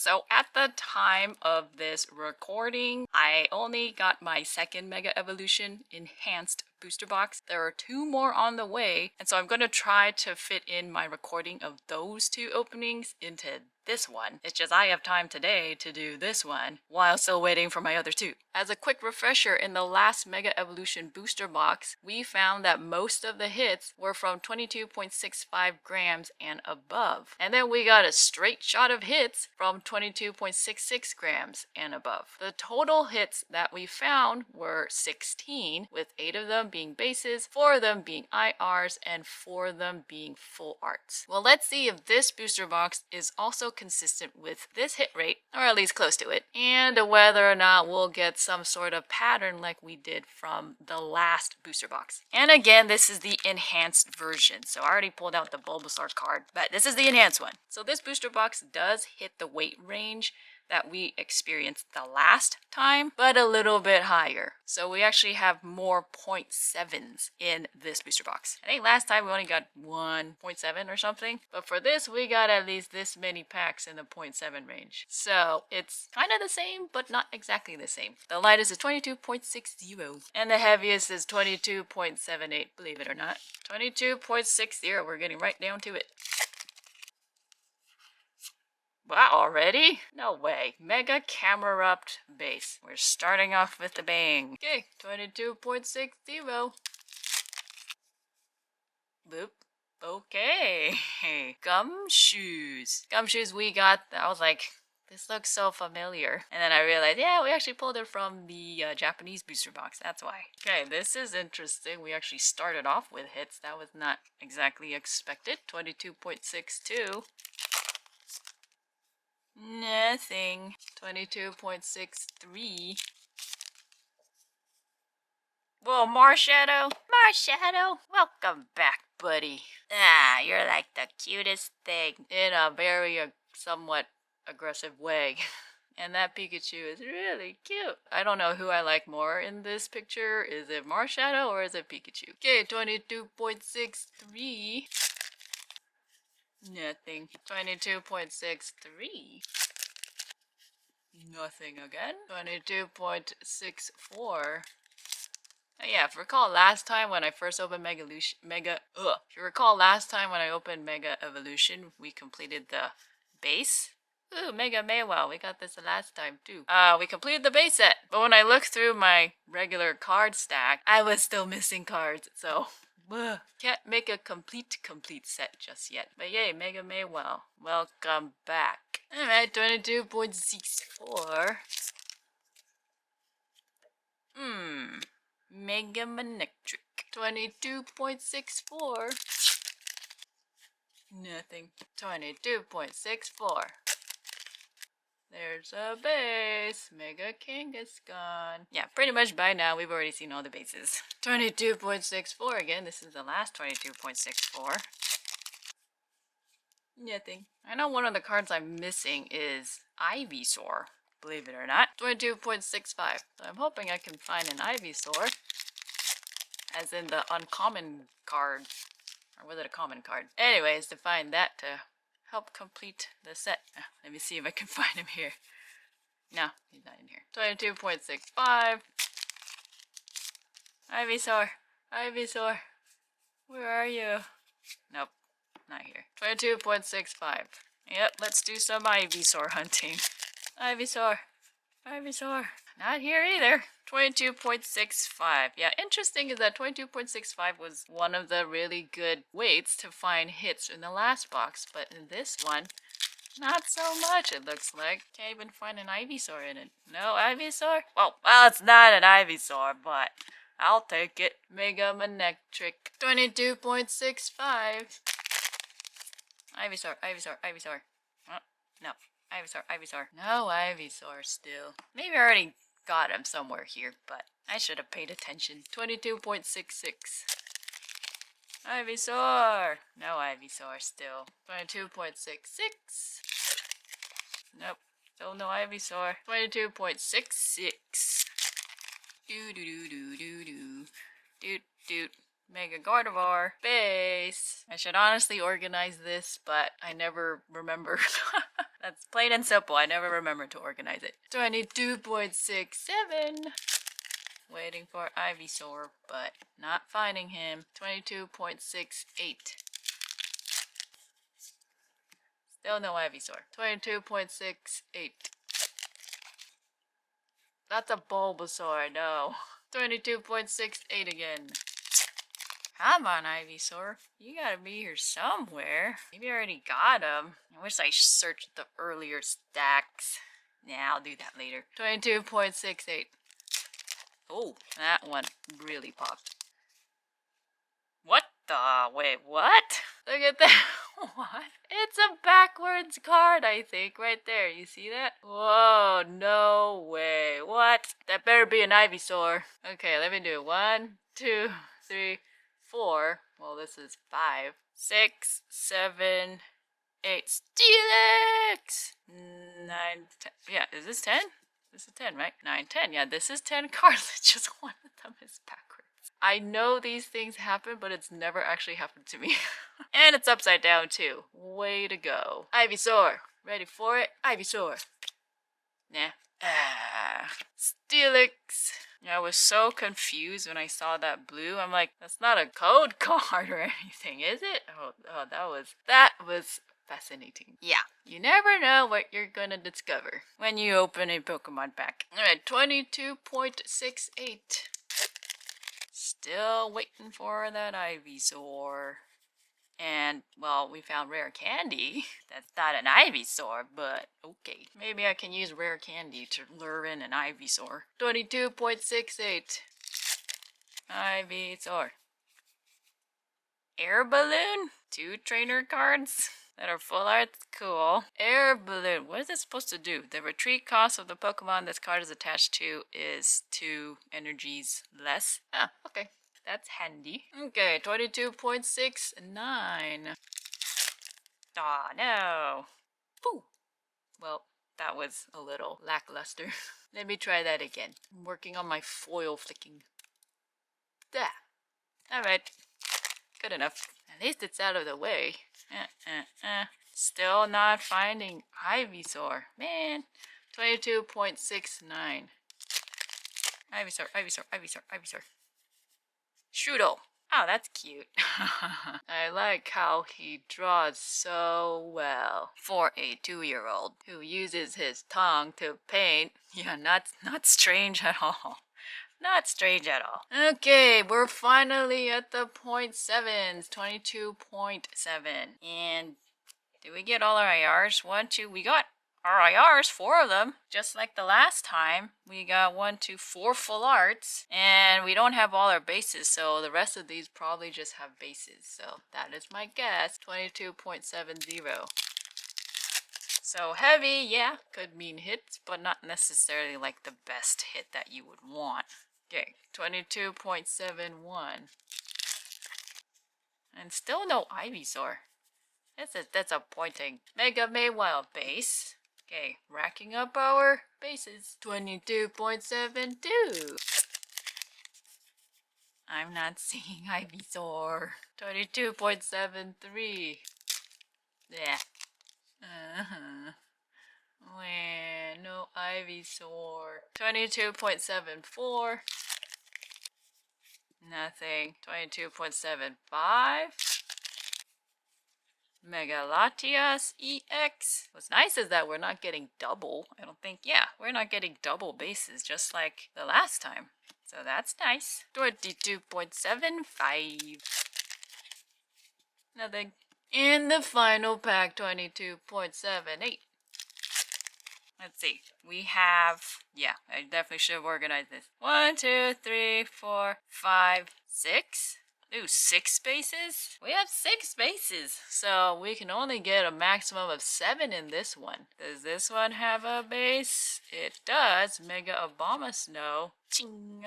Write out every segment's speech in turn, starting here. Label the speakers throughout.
Speaker 1: So at the time of this recording, I only got my second Mega Evolution Enhanced booster box. There are 2 more on the way, and so I'm going to try to fit in my recording of those 2 openings into this one. It's just I have time today to do this one while still waiting for my other 2. As a quick refresher, in the last Mega Evolution booster box, we found that most of the hits were from 22.65 grams and above. And then we got a straight shot of hits from 22.66 grams and above. The total hits that we found were 16, with 8 of them being bases, 4 of them being IRs, and 4 of them being full arts. Well, let's see if this booster box is also consistent with this hit rate, or at least close to it, and whether or not we'll get some sort of pattern like we did from the last booster box. And again, this is the enhanced version, so I already pulled out the Bulbasaur card, but this is the enhanced one. So this booster box does hit the weight range that we experienced the last time, but a little bit higher. So we actually have more 0.7s in this booster box. I think last time we only got 1.7 or something, but for this we got at least this many packs in the 0.7 range. So it's kind of the same, but not exactly the same. The lightest is 22.60, and the heaviest is 22.78, believe it or not. 22.60, we're getting right down to it. Wow, already? No way. Mega Camerupt base. We're starting off with a bang. Okay, 22.60. Boop. Okay. Gumshoes. Gumshoes we got, I was like, this looks so familiar. And then I realized, yeah, we actually pulled it from the Japanese booster box. That's why. Okay, this is interesting. We actually started off with hits. That was not exactly expected. 22.62. Nothing. 22.63. Whoa, Marshadow? Marshadow, welcome back, buddy. Ah, you're like the cutest thing. In a very somewhat aggressive way. And that Pikachu is really cute. I don't know who I like more in this picture. Is it Marshadow or is it Pikachu? Okay, 22.63. Nothing. 22.63. Nothing again. 22.64. Yeah, if you recall last time when I first opened If you recall last time when I opened Mega Evolution, we completed the base. Ooh, Mega Maywell. We got this the last time too. We completed the base set. But when I looked through my regular card stack, I was still missing cards, so can't make a complete set just yet. But yay, Mega Maywell. Welcome back. Alright, 22.64. Mega Manectric. 22.64. Nothing. 22.64. There's a base. Mega Kangaskhan. Yeah, pretty much by now we've already seen all the bases. 22.64 again. This is the last 22.64. Nothing. I know one of the cards I'm missing is Ivysaur, believe it or not. 22.65. So I'm hoping I can find an Ivysaur, as in the uncommon card. Or was it a common card? Anyways, to find that to help complete the set. Let me see if I can find him here. No, he's not in here. 22.65. Ivysaur. Ivysaur. Where are you? Nope, not here. 22.65. Yep, let's do some Ivysaur hunting. Ivysaur. Ivysaur. Not here either. 22.65. Yeah, interesting is that 22.65 was one of the really good weights to find hits in the last box, but in this one, not so much it looks like. Can't even find an Ivysaur in it. No Ivysaur? Well, it's not an Ivysaur, but I'll take it. Mega Manectric. 22.65. Ivysaur, Ivysaur, Ivysaur. No. Ivysaur, Ivysaur. No Ivysaur still. Maybe I already got him somewhere here, but I should have paid attention. 22.66. Ivysaur. No Ivysaur still. 22.66. Nope. Still no Ivysaur. 22.66. Do. Doot. Mega Gardevoir. Base. I should honestly organize this, but I never remember. That's plain and simple. I never remember to organize it. 22.67. Waiting for Ivysaur, but not finding him. 22.68. Still no Ivysaur. 22.68. That's a Bulbasaur, no. 22.68 again. Come on, Ivysaur. You gotta be here somewhere. Maybe I already got him. I wish I searched the earlier stacks. Yeah, I'll do that later. 22.68. Oh, that one really popped. What the? Wait, what? Look at that. What? It's a backwards card, I think, right there. You see that? Whoa, no way. What? That better be an Ivysaur. Okay, let me do it. 1, 2, 3, 4. Well, this is 5, 6, 7, 8. Steelix! 9, 10. Yeah, is this 10? This is 10, right? 9, 10. Yeah, this is 10 cards. It's just one of them is backwards. I know these things happen, but it's never actually happened to me. And it's upside down, too. Way to go. Ivysaur. Ready for it? Ivysaur. Nah. Steelix. I was so confused when I saw that blue. I'm like, that's not a code card or anything, is it? Oh, that was fascinating. Yeah, you never know what you're gonna discover when you open a Pokemon pack. Alright, 22.68. Still waiting for that Ivysaur. And, well, we found rare candy. That's not an Ivysaur, but okay. Maybe I can use rare candy to lure in an Ivysaur. 22.68. Ivysaur. Air balloon? 2 trainer cards that are full art. Cool. Air balloon. What is it supposed to do? The retreat cost of the Pokemon this card is attached to is 2 energies less. Ah, okay. That's handy. Okay, 22.69. Aw, no. Pooh. Well, that was a little lackluster. Let me try that again. I'm working on my foil flicking. There. Alright. Good enough. At least it's out of the way. Still not finding Ivysaur. Man. 22.69. Ivysaur, Ivysaur, Ivysaur, Ivysaur. Strudel. Oh, that's cute. I like how he draws so well for a 2-year-old who uses his tongue to paint. Yeah, not strange at all. Not strange at all. Okay, we're finally at the 0.7s, 22.7. And did we get all our IRs? 1, 2, we got our IRs, 4 of them. Just like the last time, we got 1, 2, 4 full arts. And we don't have all our bases, so the rest of these probably just have bases. So that is my guess, 22.70. So heavy, yeah, could mean hits, but not necessarily like the best hit that you would want. Okay, 22.71. And still no Ivysaur. That's disappointing. Mega Maywild base. Okay, racking up our bases. 22.72. I'm not seeing Ivysaur. 22.73. Yeah. Well, no Ivysaur. 22.74. Nothing. 22.75. Megalatias EX. What's nice is that we're not getting double. I don't think, yeah, we're not getting double bases just like the last time. So that's nice. 22.75. Nothing. In the final pack, 22.78. Let's see. We have, yeah, I definitely should have organized this. 1, 2, 3, 4, 5, 6. Ooh, 6 spaces? We have 6 spaces, so we can only get a maximum of 7 in this one. Does this one have a base? It does. Mega Abomasnow. Ching.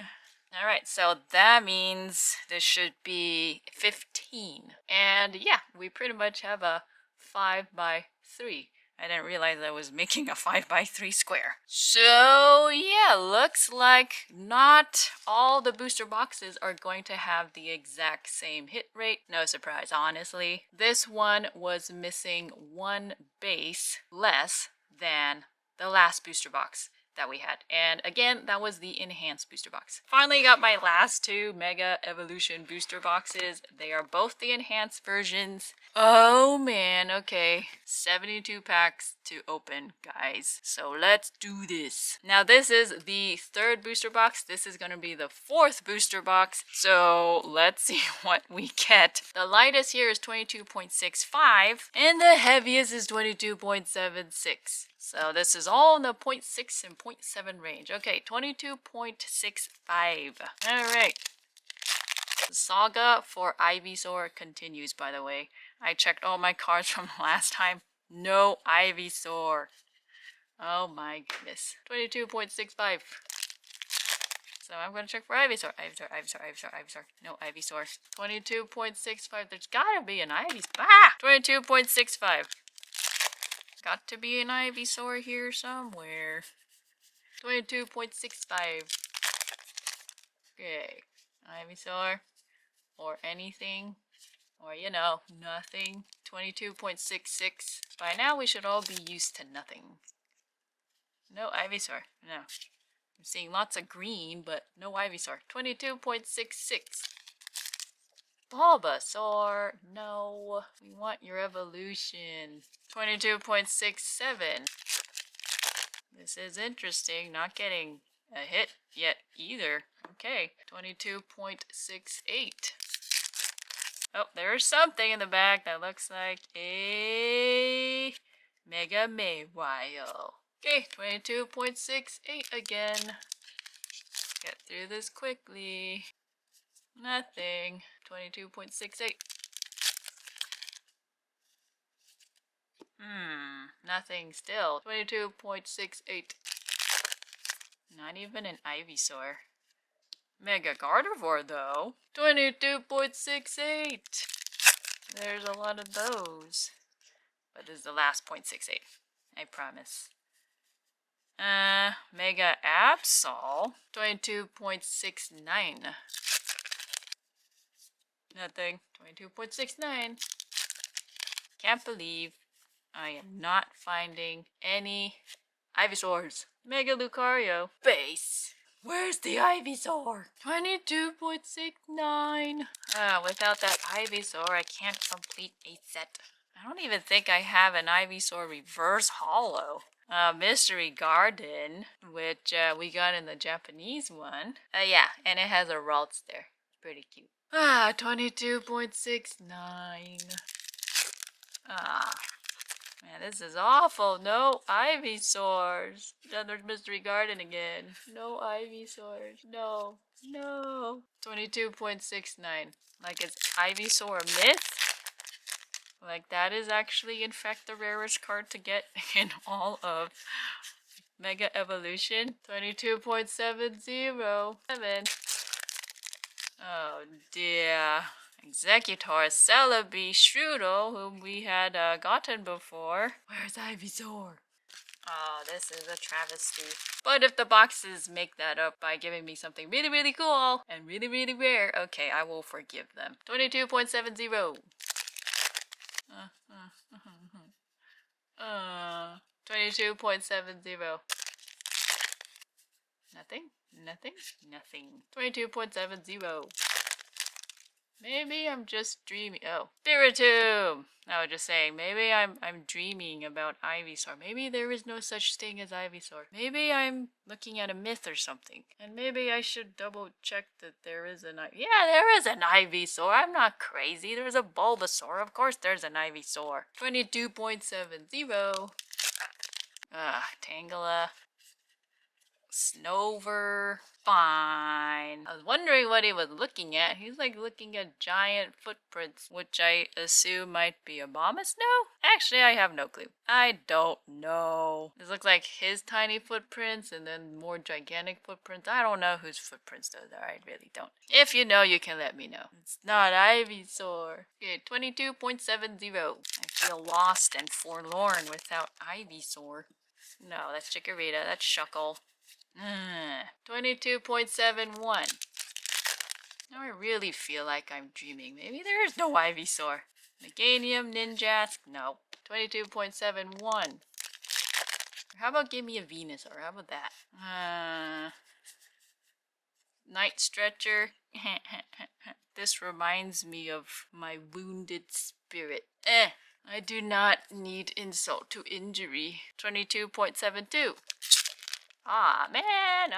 Speaker 1: Alright, so that means this should be 15. And yeah, we pretty much have a 5 by 3. I didn't realize I was making a 5x3 square. So yeah, looks like not all the booster boxes are going to have the exact same hit rate. No surprise, honestly. This one was missing one base less than the last booster box that we had. And again, that was the enhanced booster box. Finally got my last two Mega Evolution booster boxes. They are both the enhanced versions. Oh man, okay. 72 packs to open, guys. So let's do this. Now this is the third booster box. This is gonna be the fourth booster box. So let's see what we get. The lightest here is 22.65 and the heaviest is 22.76. So this is all in the 0.6 and 0.7 range. Okay, 22.65. All right. The saga for Ivysaur continues, by the way. I checked all my cards from last time. No Ivysaur. Oh my goodness. 22.65. So I'm going to check for Ivysaur. Ivysaur. No Ivysaur. 22.65. There's got to be an Ivysaur. Ah! 22.65. Got to be an Ivysaur here somewhere. 22.65. Okay. Ivysaur. Or anything. Or, you know, nothing. 22.66. By now we should all be used to nothing. No Ivysaur. No. I'm seeing lots of green, but no Ivysaur. 22.66. Bulbasaur. No. We want your evolution. 22.67. This is interesting. Not getting a hit yet either. Okay. 22.68. Oh, there's something in the back that looks like a Mega Mewile. Okay, 22.68 again. Get through this quickly. Nothing. 22.68. Nothing still. 22.68. Not even an Ivysaur. Mega Gardevoir though. 22.68. There's a lot of those. But this is the last 0.68. I promise. Mega Absol. 22.69. Nothing. 22.69. Can't believe I am not finding any Ivysaurs. Mega Lucario. Base. Where's the Ivysaur? 22.69. Without that Ivysaur, I can't complete a set. I don't even think I have an Ivysaur reverse holo. Mystery Garden, which we got in the Japanese one. Yeah, and it has a Ralts there. Pretty cute. 22.69. Man, this is awful. No Ivysaurs. Then there's Mystery Garden again. No Ivysaurs. No. 22.69. Like, is Ivysaur a myth? Like, that is actually, in fact, the rarest card to get in all of Mega Evolution. 22.70. 7. Oh, dear. Executor, Celebi, Strudel, whom we had gotten before. Where's Ivysaur? Oh, this is a travesty. But if the boxes make that up by giving me something really, really cool and really, really rare, okay, I will forgive them. 22.70. 22.70. Nothing. 22.70. Maybe I'm just dreaming. Oh, Spiritomb! I was just saying, maybe I'm dreaming about Ivysaur. Maybe there is no such thing as Ivysaur. Maybe I'm looking at a myth or something. And maybe I should double check that there is an Yeah, there is an Ivysaur. I'm not crazy. There's a Bulbasaur. Of course there's an Ivysaur. 22.70. Tangela. Snover. Fine. I was wondering what he was looking at. He's like looking at giant footprints, which I assume might be a mama snow? Actually, I have no clue. I don't know. This looks like his tiny footprints and then more gigantic footprints. I don't know whose footprints those are. I really don't. If you know, you can let me know. It's not Ivysaur. Okay, 22.70. I feel lost and forlorn without Ivysaur. No, that's Chikorita. That's Shuckle. 22.71. Now I really feel like I'm dreaming. Maybe there is no Ivysaur. Meganium, Ninjask, no. 22.71. How about give me a Venusaur? How about that? Night Stretcher. This reminds me of my wounded spirit. I do not need insult to injury. 22.72. Ah, man.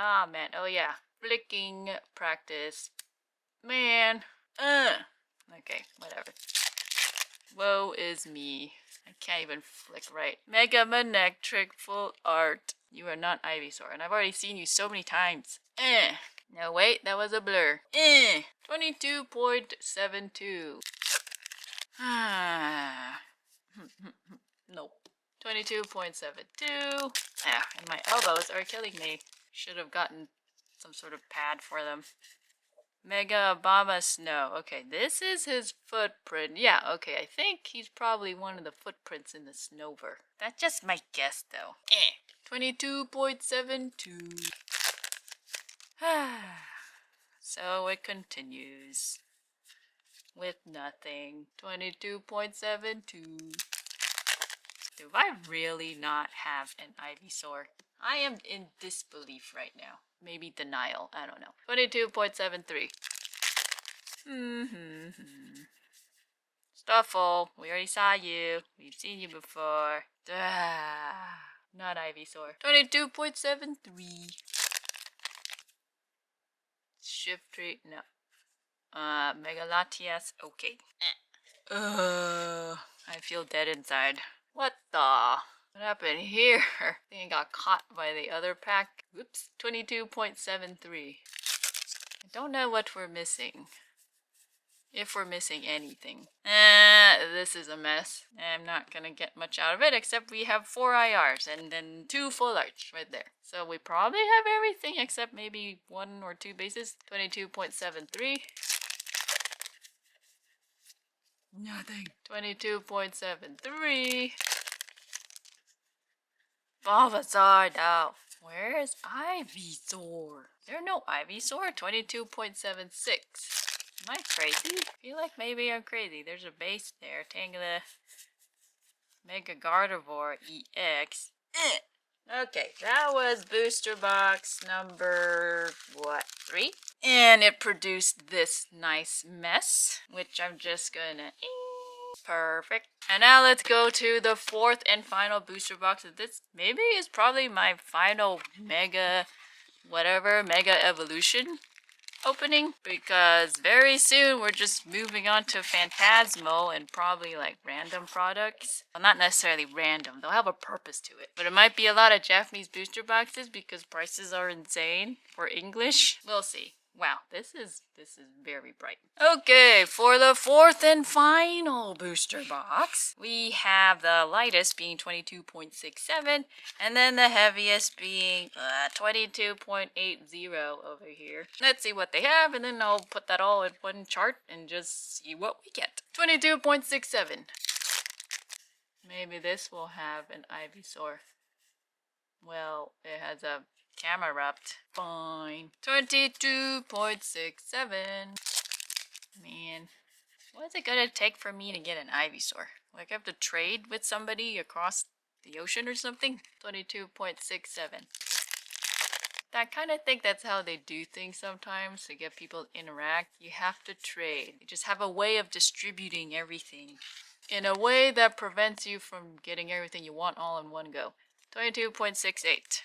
Speaker 1: Oh, yeah. Flicking practice. Man. Okay, whatever. Woe is me. I can't even flick right. Mega Manectric Full Art. You are not Ivysaur, and I've already seen you so many times. No, wait, that was a blur. 22.72. Nope. 22.72. And my elbows are killing me. Should have gotten some sort of pad for them. Mega Obama Snow. Okay, this is his footprint. Yeah, okay, I think he's probably one of the footprints in the Snover. That's just my guess, though. 22.72. So it continues. With nothing. 22.72. Do I really not have an Ivysaur? I am in disbelief right now. Maybe denial. I don't know. 22.73. Stuffle. We already saw you. We've seen you before. Not Ivysaur. 22.73. Shiftry. No. Megalatias. Okay. I feel dead inside. What the? What happened here? I think I got caught by the other pack. Whoops. 22.73. I don't know what we're missing. If we're missing anything. This is a mess. I'm not gonna get much out of it except we have 4 IRs and then 2 full arts right there. So we probably have everything except maybe 1 or 2 bases. 22.73. Nothing. 22.73. Bulbasaur, no. Where is Ivysaur? Is there no Ivysaur? 22.76. Am I crazy? I feel like maybe I'm crazy. There's a base there. Tangela. Mega Gardevoir EX. Okay, that was booster box number, 3? And it produced this nice mess, which I'm just gonna... Perfect. And now let's go to the 4th and final booster box. This maybe is probably my final mega evolution opening, because very soon we're just moving on to Phantasmo and probably like random products. Well, not necessarily random, they'll have a purpose to it, but it might be a lot of Japanese booster boxes because prices are insane for English. We'll see. Wow, this is very bright. Okay, for the 4th and final booster box, we have the lightest being 22.67, and then the heaviest being 22.80 over here. Let's see what they have, and then I'll put that all in one chart and just see what we get. 22.67. Maybe this will have an Ivysaur. Well, it has a Camerupt. Fine. 22.67. Man. What is it gonna take for me to get an Ivysaur? Like I have to trade with somebody across the ocean or something? 22.67. I kind of think that's how they do things sometimes to get people to interact. You have to trade. You just have a way of distributing everything in a way that prevents you from getting everything you want all in one go. 22.68.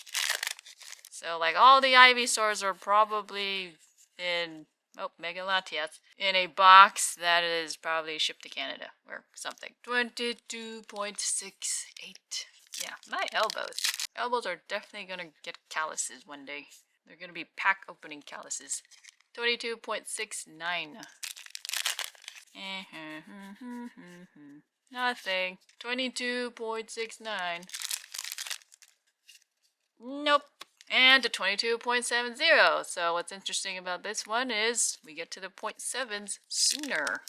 Speaker 1: So, like, all the Ivysaurs are probably in, Mega Latias, in a box that is probably shipped to Canada or something. 22.68. Yeah, my elbows. Elbows are definitely gonna get calluses one day. They're gonna be pack opening calluses. 22.69. Nothing. 22.69. Nope. And a 22.70. So what's interesting about this one is we get to the 0.7s sooner.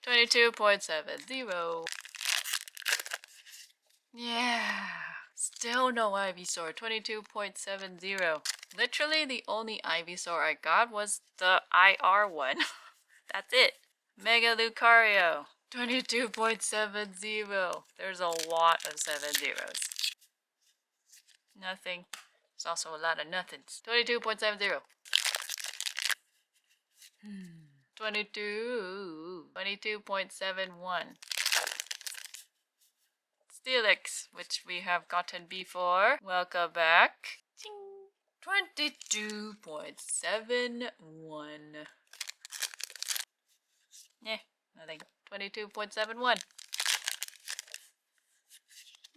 Speaker 1: 22.70. Yeah. Still no Ivysaur. 22.70. Literally the only Ivysaur I got was the IR one. That's it. Mega Lucario. 22.70. There's a lot of 7 zeros. Nothing. There's also a lot of nothings. 22.70. 22.71. Steelix, which we have gotten before. Welcome back. 22.71. Nothing. 22.71.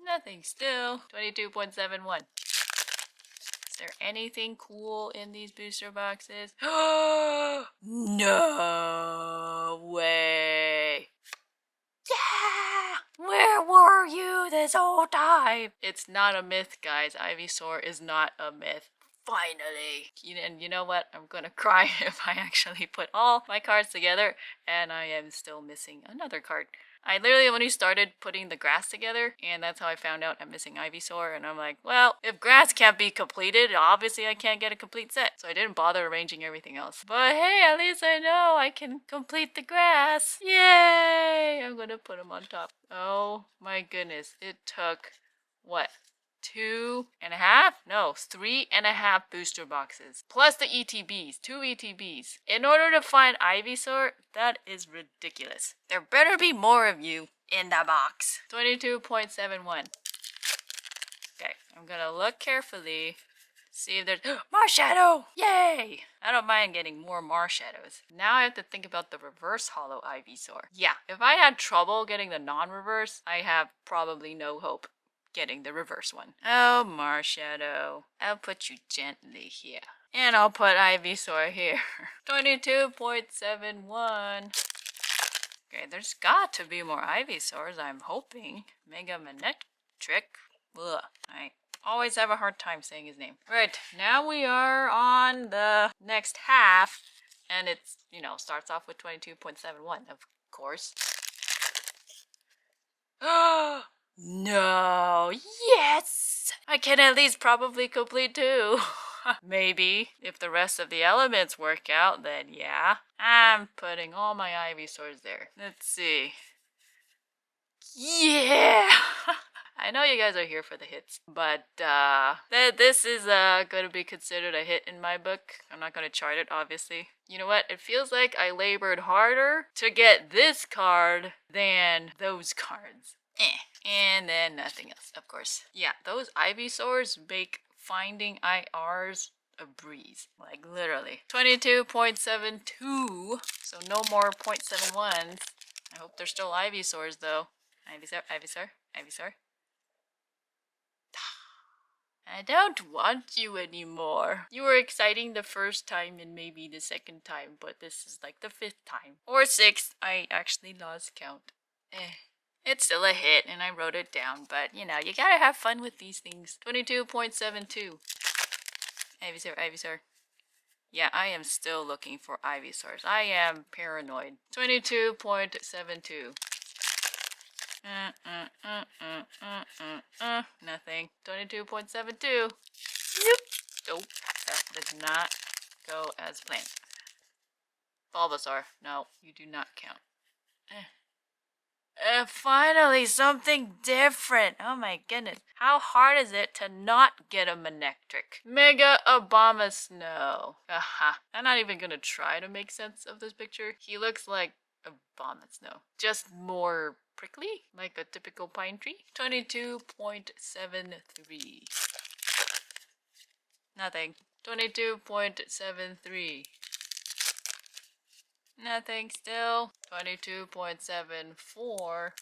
Speaker 1: Nothing still. 22.71. Is there anything cool in these booster boxes? No way. Yeah! Where were you this whole time? It's not a myth, guys. Ivysaur is not a myth. Finally. And you know what? I'm gonna cry if I actually put all my cards together and I am still missing another card. I literally only started putting the grass together, and that's how I found out I'm missing Ivysaur, and I'm like, well, if grass can't be completed, obviously I can't get a complete set. So I didn't bother arranging everything else. But hey, at least I know I can complete the grass. Yay! I'm gonna put them on top. Oh my goodness. It took, what? 2.5? No, 3.5 booster boxes. Plus the ETBs. 2 ETBs. In order to find Ivysaur, that is ridiculous. There better be more of you in the box. 22.71. Okay, I'm gonna look carefully. See if there's Marshadow! Yay! I don't mind getting more Marshadows. Now I have to think about the reverse holo Ivysaur. Yeah, if I had trouble getting the non-reverse, I have probably no hope getting the reverse one. Oh, Marshadow. I'll put you gently here. And I'll put Ivysaur here. 22.71. Okay, there's got to be more Ivysaurs, I'm hoping. Mega Manectric. Ugh. I always have a hard time saying his name. Right, now we are on the next half. And it's, starts off with 22.71, of course. No, yes! I can at least probably complete 2. Maybe. If the rest of the elements work out, then yeah. I'm putting all my Ivysaurs there. Let's see. Yeah! I know you guys are here for the hits, but this is going to be considered a hit in my book. I'm not going to chart it, obviously. You know what? It feels like I labored harder to get this card than those cards. And then nothing else, of course. Yeah, those Ivysaurs make finding IRs a breeze. Like, literally. 22.72. So no more 0.71s. I hope they're still Ivysaurs, though. Ivysaur. I don't want you anymore. You were exciting the first time and maybe the second time, but this is like the 5th time. Or 6th. I actually lost count. It's still a hit, and I wrote it down, but, you gotta have fun with these things. 22.72. Ivysaur. Yeah, I am still looking for Ivysaurs. I am paranoid. 22.72. Nothing. 22.72. Nope. That did not go as planned. Bulbasaur. No, you do not count. Finally, something different. Oh my goodness. How hard is it to not get a Manectric? Mega Obama Snow. I'm not even gonna try to make sense of this picture. He looks like Obama Snow. Just more prickly, like a typical pine tree. 22.73. Nothing. 22.73. Nothing still. 22.74.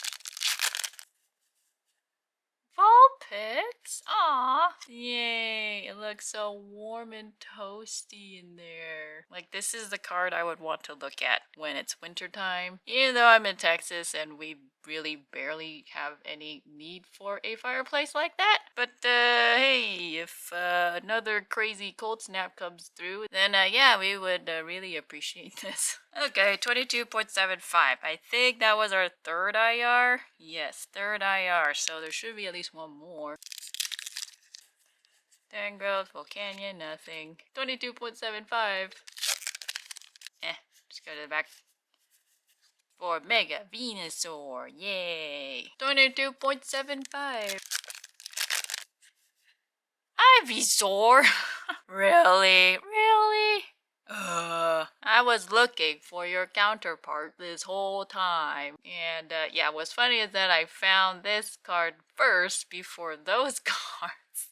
Speaker 1: looks so warm and toasty in there. Like, this is the card I would want to look at when it's wintertime. Even though I'm in Texas and we really barely have any need for a fireplace like that. But, hey, if another crazy cold snap comes through, then, yeah, we would really appreciate this. Okay, 22.75. I think that was our third IR. Yes, third IR. So there should be at least one more. Tangrowth, Volcania, nothing. 22.75. Just go to the back. For Mega Venusaur, yay! 22.75. Ivysaur? Really? Really? I was looking for your counterpart this whole time. And yeah, what's funny is that I found this card first before those cards.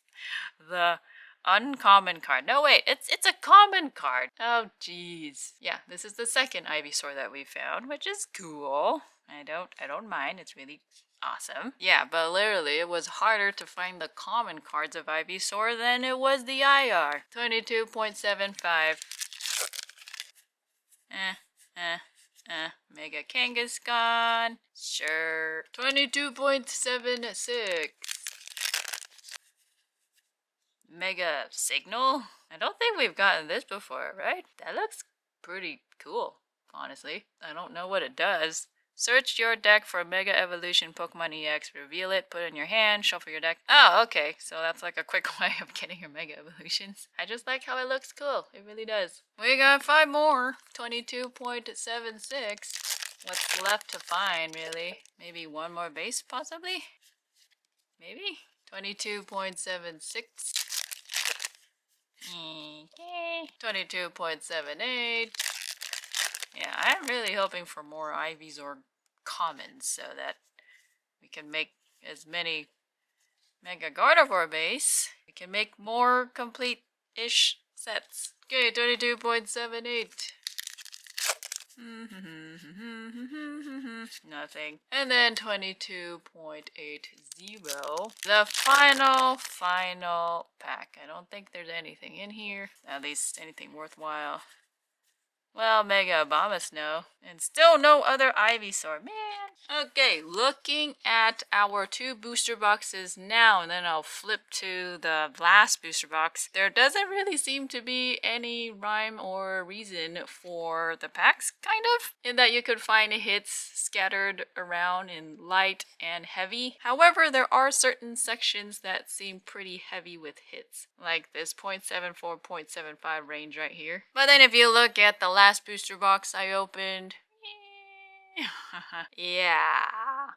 Speaker 1: The uncommon card. No, wait, it's a common card. Oh, jeez. Yeah, this is the second Ivysaur that we found, which is cool. I don't mind. It's really awesome. Yeah, but literally, it was harder to find the common cards of Ivysaur than it was the IR. 22.75. Mega Kangaskhan. Sure. 22.76. Mega Signal? I don't think we've gotten this before, right? That looks pretty cool, honestly. I don't know what it does. Search your deck for Mega Evolution Pokemon EX, reveal it, put it in your hand, shuffle your deck. Oh, okay, so that's like a quick way of getting your Mega Evolutions. I just like how it looks cool. It really does. We got 5 more. 22.76. What's left to find, really? Maybe one more base, possibly? Maybe? 22.76. Okay. 22.78. Yeah, I'm really hoping for more Ivysaur commons so that we can make as many Mega Gardevoir base. We can make more complete-ish sets. Okay, 22.78. Nothing. And then 22.80. The final pack. I don't think there's anything in here. At least anything worthwhile. Well, Mega Abomasnow. And still no other Ivysaur. Man. Okay, looking at our 2 booster boxes now, and then I'll flip to the last booster box. There doesn't really seem to be any rhyme or reason for the packs, kind of, in that you could find hits scattered around in light and heavy. However, there are certain sections that seem pretty heavy with hits, like this 0.74, 0.75 range right here. But then if you look at the last booster box I opened, yeah,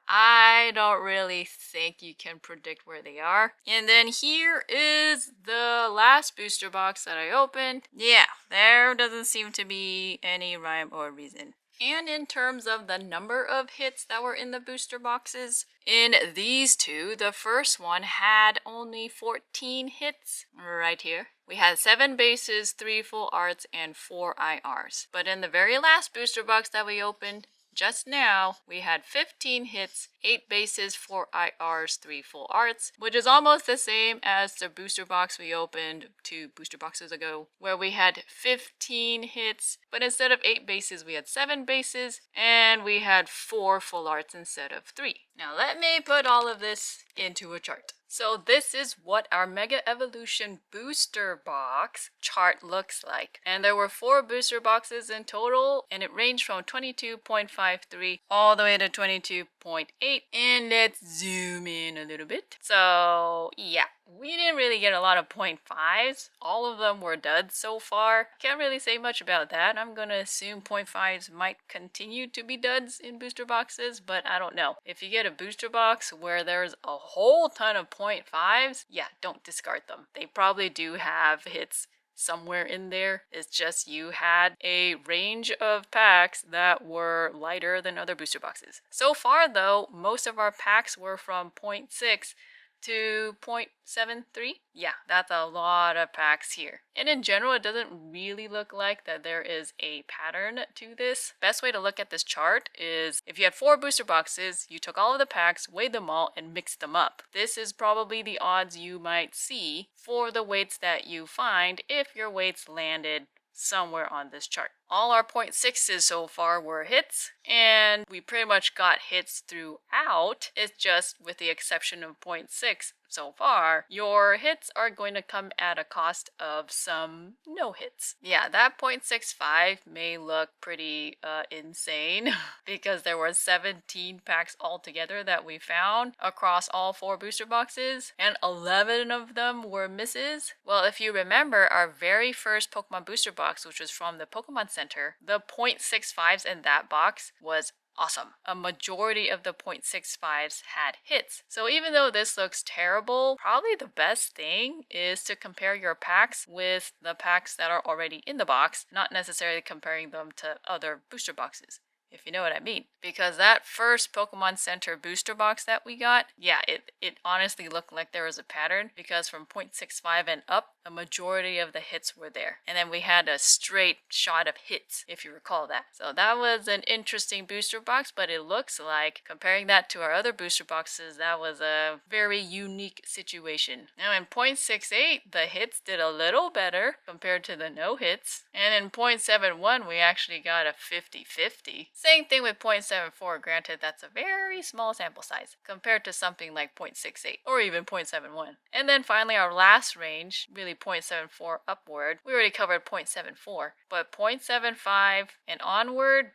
Speaker 1: I don't really think you can predict where they are. And then here is the last booster box that I opened. Yeah, there doesn't seem to be any rhyme or reason. And in terms of the number of hits that were in the booster boxes, in these two, the first one had only 14 hits right here. We had 7 bases, 3 full arts, and 4 IRs. But in the very last booster box that we opened, just now, we had 15 hits, 8 bases, 4 IRs, 3 full arts, which is almost the same as the booster box we opened 2 booster boxes ago, where we had 15 hits, but instead of 8 bases, we had 7 bases, and we had 4 full arts instead of 3. Now let me put all of this into a chart. So this is what our Mega Evolution booster box chart looks like. And there were 4 booster boxes in total, and it ranged from 22.53 all the way to 22.8. And let's zoom in a little bit. So yeah, we didn't really get a lot of 0.5s. All of them were duds so far. Can't really say much about that. I'm gonna assume 0.5s might continue to be duds in booster boxes, but I don't know. If you get a booster box where there's a whole ton of 0.5s, yeah, don't discard them. They probably do have hits somewhere in there. It's just you had a range of packs that were lighter than other booster boxes. So far though, most of our packs were from 0.6 to 0.73. Yeah, that's a lot of packs here. And in general, it doesn't really look like that there is a pattern to this. Best way to look at this chart is if you had 4 booster boxes, you took all of the packs, weighed them all, and mixed them up. This is probably the odds you might see for the weights that you find if your weights landed somewhere on this chart. All our 0.6s so far were hits, and we pretty much got hits throughout. It's just with the exception of 0.6 so far, your hits are going to come at a cost of some no hits. Yeah, that 0.65 may look pretty insane because there were 17 packs altogether that we found across all 4 booster boxes, and 11 of them were misses. Well, if you remember our very first Pokemon booster box, which was from the Pokemon Center, the 0.65s in that box was awesome. A majority of the 0.65s had hits. So even though this looks terrible, probably the best thing is to compare your packs with the packs that are already in the box, not necessarily comparing them to other booster boxes, if you know what I mean. Because that first Pokemon Center booster box that we got, yeah, it honestly looked like there was a pattern because from 0.65 and up, a majority of the hits were there. And then we had a straight shot of hits, if you recall that. So that was an interesting booster box, but it looks like, comparing that to our other booster boxes, that was a very unique situation. Now in 0.68, the hits did a little better compared to the no hits. And in 0.71, we actually got a 50-50. Same thing with 0.74, granted that's a very small sample size compared to something like 0.68 or even 0.71. And then finally our last range, really 0.74 upward, we already covered 0.74, but 0.75 and onward,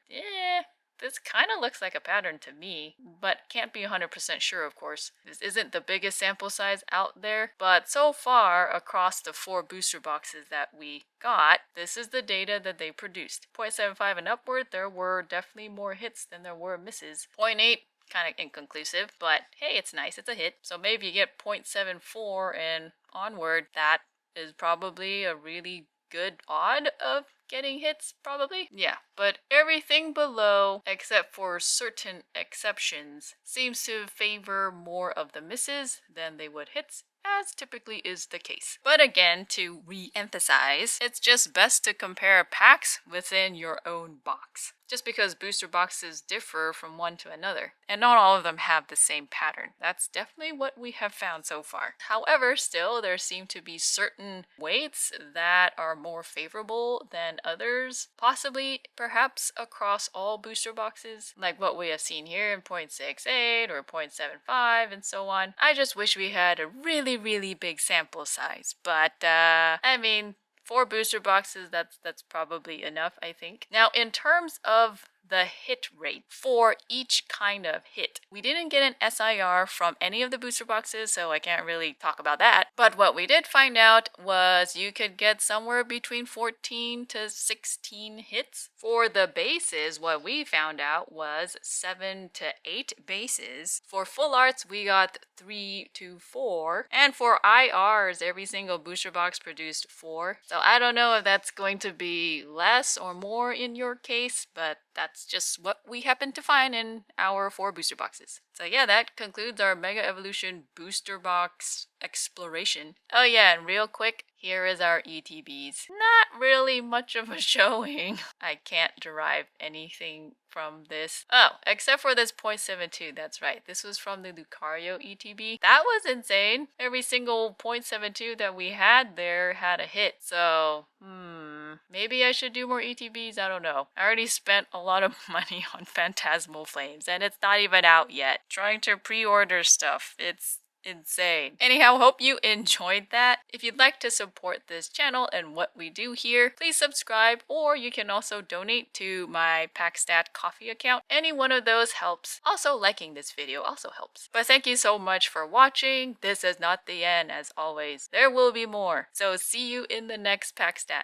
Speaker 1: this kind of looks like a pattern to me, but can't be 100% sure, of course. This isn't the biggest sample size out there, but so far across the 4 booster boxes that we got, this is the data that they produced. 0.75 and upward, there were definitely more hits than there were misses. 0.8, kind of inconclusive, but hey, it's nice, it's a hit. So maybe you get 0.74 and onward, that is probably a really good odd of getting hits, probably. Yeah, but everything below, except for certain exceptions, seems to favor more of the misses than they would hits, as typically is the case. But again, to re-emphasize, it's just best to compare packs within your own box, just because booster boxes differ from one to another, and not all of them have the same pattern. That's definitely what we have found so far. However, still, there seem to be certain weights that are more favorable than others, possibly perhaps across all booster boxes, like what we have seen here in 0.68 or 0.75 and so on. I just wish we had a really big sample size, but I mean, 4 booster boxes, that's probably enough, I think. Now, in terms of the hit rate for each kind of hit, we didn't get an SIR from any of the booster boxes, so I can't really talk about that. But what we did find out was you could get somewhere between 14 to 16 hits. For the bases, what we found out was 7 to 8 bases. For full arts, we got 3 to 4. And for IRs, every single booster box produced 4. So I don't know if that's going to be less or more in your case, but that's just what we happen to find in our 4 booster boxes. So yeah, that concludes our Mega Evolution booster box exploration. Oh yeah, and real quick, here is our ETBs. Not really much of a showing. I can't derive anything from this. Oh, except for this 0.72, that's right. This was from the Lucario ETB. That was insane. Every single 0.72 that we had there had a hit. So, maybe I should do more ETBs? I don't know. I already spent a lot of money on Phantasmal Flames, and it's not even out yet. Trying to pre-order stuff. It's insane. Anyhow, hope you enjoyed that. If you'd like to support this channel and what we do here, please subscribe, or you can also donate to my PackStat coffee account. Any one of those helps. Also, liking this video also helps. But thank you so much for watching. This is not the end, as always. There will be more. So see you in the next PackStat.